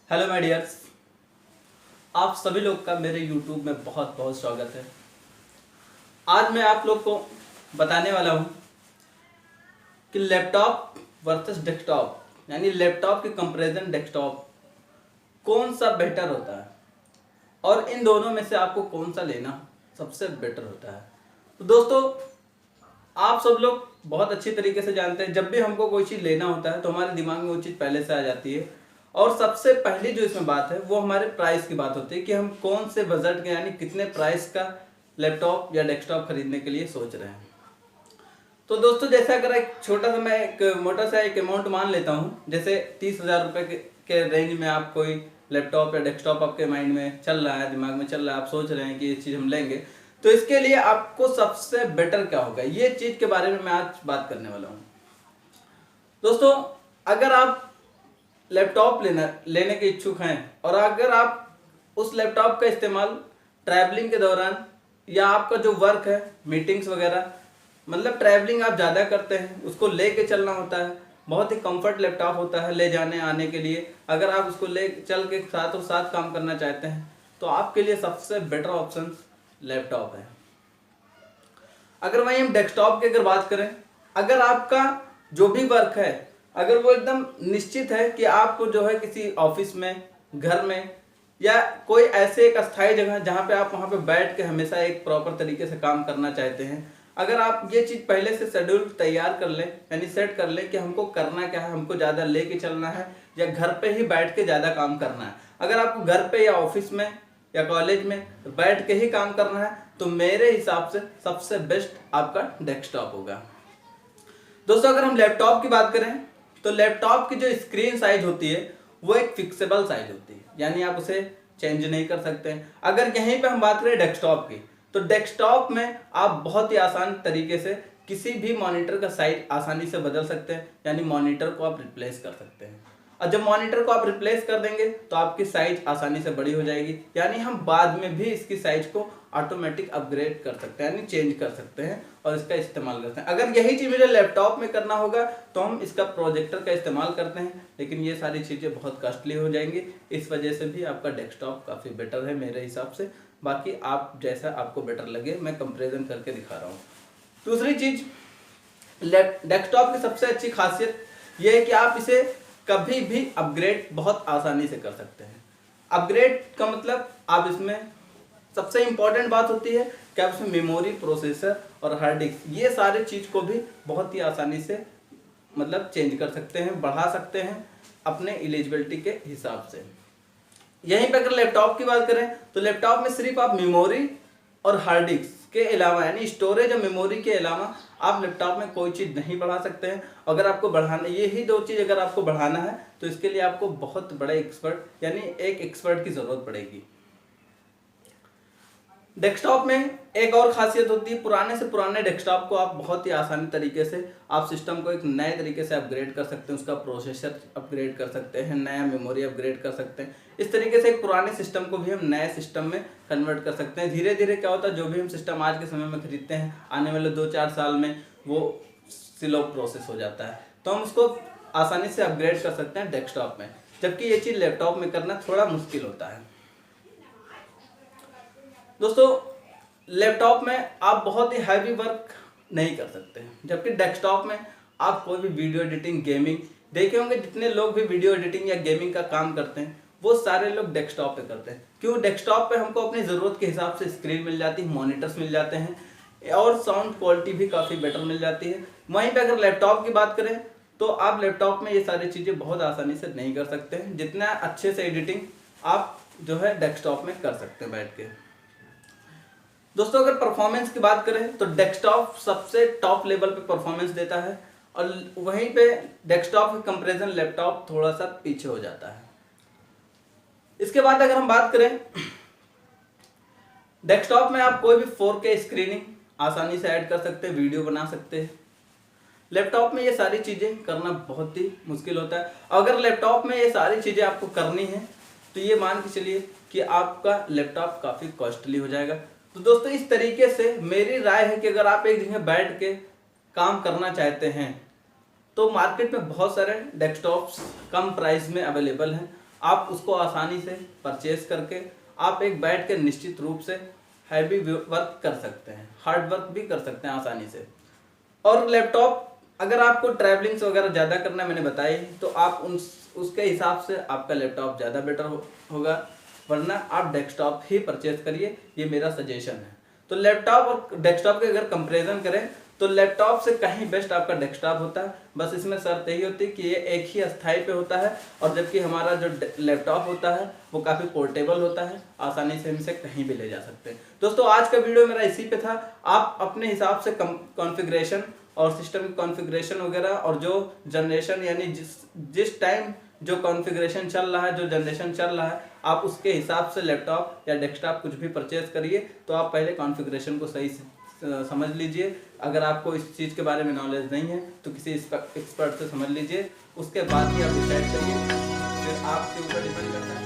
Hello my dears, आप सभी लोग का मेरे यूट्यूब में बहुत बहुत स्वागत है। आज मैं आप लोग को बताने वाला हूँ कि लैपटॉप वर्सेस डेस्कटॉप यानी लैपटॉप के कंपैरिजन डेस्कटॉप कौन सा बेटर होता है और इन दोनों में से आपको कौन सा लेना सबसे बेटर होता है। तो दोस्तों, आप सब लोग बहुत अच्छी तरीके से जानते हैं, जब भी हमको कोई चीज़ लेना होता है तो हमारे दिमाग में वो चीज़ पहले से आ जाती है और सबसे पहली जो इसमें बात है वो हमारे प्राइस की बात होती है कि हम कौन से बजट के यानी कितने प्राइस का लैपटॉप या डेस्कटॉप खरीदने के लिए सोच रहे हैं। तो दोस्तों, जैसे अगर एक छोटा सा मैं एक मोटा सा एक अमाउंट मान लेता हूँ, जैसे 30,000 रुपये के रेंज में आप कोई लैपटॉप या डेस्कटॉप आपके माइंड में चल रहा है, दिमाग में चल रहा है, आप सोच रहे हैं कि ये चीज़ हम लेंगे, तो इसके लिए आपको सबसे बेटर क्या होगा, ये चीज़ के बारे में मैं आज बात करने वाला हूँ। दोस्तों, अगर आप लैपटॉप लेने के इच्छुक हैं और अगर आप उस लैपटॉप का इस्तेमाल ट्रैवलिंग के दौरान या आपका जो वर्क है, मीटिंग्स वगैरह, मतलब ट्रैवलिंग आप ज़्यादा करते हैं, उसको लेके चलना होता है, बहुत ही कंफर्ट लैपटॉप होता है ले जाने आने के लिए। अगर आप उसको ले चल के साथों साथ काम करना चाहते हैं तो आपके लिए सबसे बेटर ऑप्शन लैपटॉप है। अगर वहीं हम डेस्कटॉप की अगर बात करें, अगर आपका जो भी वर्क है अगर वो एकदम निश्चित है कि आपको जो है किसी ऑफिस में, घर में या कोई ऐसे एक अस्थायी जगह जहाँ पे आप वहाँ पे बैठ के हमेशा एक प्रॉपर तरीके से काम करना चाहते हैं, अगर आप ये चीज़ पहले से शेड्यूल तैयार कर लें यानी सेट कर लें कि हमको करना क्या है, हमको ज़्यादा लेके चलना है या घर पे ही बैठ के ज़्यादा काम करना है, अगर आपको घर पे या ऑफिस में या कॉलेज में बैठ के ही काम करना है तो मेरे हिसाब से सबसे बेस्ट आपका डेस्कटॉप होगा। दोस्तों, अगर हम लैपटॉप की बात करें तो लैपटॉप की जो स्क्रीन साइज होती है वो एक फिक्सेबल साइज होती है, यानी आप उसे चेंज नहीं कर सकते हैं। अगर यहीं पे हम बात करें डेस्कटॉप की, तो डेस्कटॉप में आप बहुत ही आसान तरीके से किसी भी मॉनिटर का साइज आसानी से बदल सकते हैं, यानी मॉनिटर को आप रिप्लेस कर सकते हैं। और जब मॉनिटर को आप रिप्लेस कर देंगे तो आपकी साइज आसानी से बड़ी हो जाएगी, यानी हम बाद में भी इसकी साइज को ऑटोमेटिक अपग्रेड कर सकते हैं, यानी चेंज कर सकते हैं और इसका इस्तेमाल करते हैं। अगर यही चीज़ मुझे लैपटॉप में करना होगा तो हम इसका प्रोजेक्टर का इस्तेमाल करते हैं, लेकिन ये सारी चीज़ें बहुत कॉस्टली हो जाएंगी। इस वजह से भी आपका डेस्कटॉप काफ़ी बेटर है मेरे हिसाब से। बाकी आप जैसा आपको बेटर लगे, मैं कंपेरिजन करके दिखा रहा हूँ। दूसरी चीज़, डेस्कटॉप की सबसे अच्छी खासियत यह है कि आप इसे कभी भी अपग्रेड बहुत आसानी से कर सकते हैं। अपग्रेड का मतलब आप इसमें सबसे इंपॉर्टेंट बात होती है कि आप इसमें मेमोरी, प्रोसेसर और हार्ड डिस्क, ये सारे चीज़ को भी बहुत ही आसानी से मतलब चेंज कर सकते हैं, बढ़ा सकते हैं अपने एलिजिबिलिटी के हिसाब से। यहीं पे अगर लैपटॉप की बात करें तो लैपटॉप में सिर्फ आप मेमोरी और हार्ड डिस्क के अलावा यानी स्टोरेज और मेमोरी के अलावा आप लैपटॉप में कोई चीज़ नहीं बढ़ा सकते हैं। अगर आपको बढ़ाना, यही दो चीज़ अगर आपको बढ़ाना है तो इसके लिए आपको बहुत बड़े एक्सपर्ट यानी एक एक्सपर्ट की ज़रूरत पड़ेगी। डेस्कटॉप में एक और खासियत होती है, पुराने से पुराने डेस्कटॉप को आप बहुत ही आसानी तरीके से आप सिस्टम को एक नए तरीके से अपग्रेड कर सकते हैं, उसका प्रोसेसर अपग्रेड कर सकते हैं, नया मेमोरी अपग्रेड कर सकते हैं। इस तरीके से एक पुराने सिस्टम को भी हम नए सिस्टम में कन्वर्ट कर सकते हैं। धीरे धीरे क्या होता है, जो भी हम सिस्टम आज के समय में खरीदते हैं, आने वाले 2-4 साल में वो स्लो प्रोसेस हो जाता है, तो हम उसको आसानी से अपग्रेड कर सकते हैं डेस्कटॉप में, जबकि ये चीज़ लैपटॉप में करना थोड़ा मुश्किल होता है। दोस्तों, लैपटॉप में आप बहुत ही हैवी वर्क नहीं कर सकते हैं, जबकि डेस्कटॉप में आप कोई भी वीडियो एडिटिंग, गेमिंग, देखे होंगे जितने लोग भी वीडियो एडिटिंग या गेमिंग का काम करते हैं वो सारे लोग डेस्कटॉप पे करते हैं। क्यों? डेस्कटॉप पे हमको अपनी ज़रूरत के हिसाब से स्क्रीन मिल जाती है, मॉनिटर्स मिल जाते हैं और साउंड क्वालिटी भी काफ़ी बेटर मिल जाती है। वहीं पर अगर लैपटॉप की बात करें तो आप लैपटॉप में ये सारी चीज़ें बहुत आसानी से नहीं कर सकते हैं, जितना अच्छे से एडिटिंग आप जो है डेस्कटॉप में कर सकते हैं बैठ के। दोस्तों, अगर परफॉर्मेंस की बात करें तो डेस्कटॉप सबसे टॉप लेवल पे परफॉर्मेंस देता है और वहीं पे डेस्कटॉप के कंपैरिजन लैपटॉप थोड़ा सा पीछे हो जाता है। इसके बाद अगर हम बात करें, डेस्कटॉप में आप कोई भी 4K स्क्रीनिंग आसानी से ऐड कर सकते हैं, वीडियो बना सकते हैं। लैपटॉप में ये सारी चीज़ें करना बहुत ही मुश्किल होता है। अगर लैपटॉप में ये सारी चीज़ें आपको करनी है तो ये मान के चलिए कि आपका लैपटॉप काफ़ी कॉस्टली हो जाएगा। तो दोस्तों, इस तरीके से मेरी राय है कि अगर आप एक जगह बैठ के काम करना चाहते हैं तो मार्केट में बहुत सारे डेस्कटॉप्स कम प्राइस में अवेलेबल हैं आप उसको आसानी से परचेज करके आप एक बैठ के निश्चित रूप से हैवी वर्क कर सकते हैं, हार्ड वर्क भी कर सकते हैं आसानी से। और लैपटॉप अगर आपको ट्रैवलिंग्स वगैरह ज़्यादा करना मैंने बताई तो आप उसके हिसाब से आपका लैपटॉप ज़्यादा बेटर होगा, वरना आप डेस्कटॉप ही परचेज करिए, ये मेरा सजेशन है। तो लैपटॉप और डेस्कटॉप के अगर कंपैरिजन करें तो लैपटॉप से कहीं बेस्ट आपका डेस्कटॉप होता है। बस इसमें शर्त यही होती है कि ये एक ही स्थाई पे होता है, और जबकि हमारा जो लैपटॉप होता है वो काफ़ी पोर्टेबल होता है, आसानी से हम इसे कहीं भी ले जा सकते हैं। दोस्तों आज का वीडियो मेरा इसी पे था। आप अपने हिसाब से कॉन्फ़िगरेशन और सिस्टम की कॉन्फ़िगरेशन वगैरह और जो जनरेशन यानी जिस टाइम जो कॉन्फ़िगरेशन चल रहा है, जो जनरेशन चल रहा है, आप उसके हिसाब से लैपटॉप या डेस्कटॉप कुछ भी परचेज करिए। तो आप पहले कॉन्फ़िगरेशन को सही समझ लीजिए। अगर आपको इस चीज़ के बारे में नॉलेज नहीं है तो किसी एक्सपर्ट से समझ लीजिए, उसके बाद ही आप डिसाइड करिए। फिर आपके ऊपर डिपेंड करता है।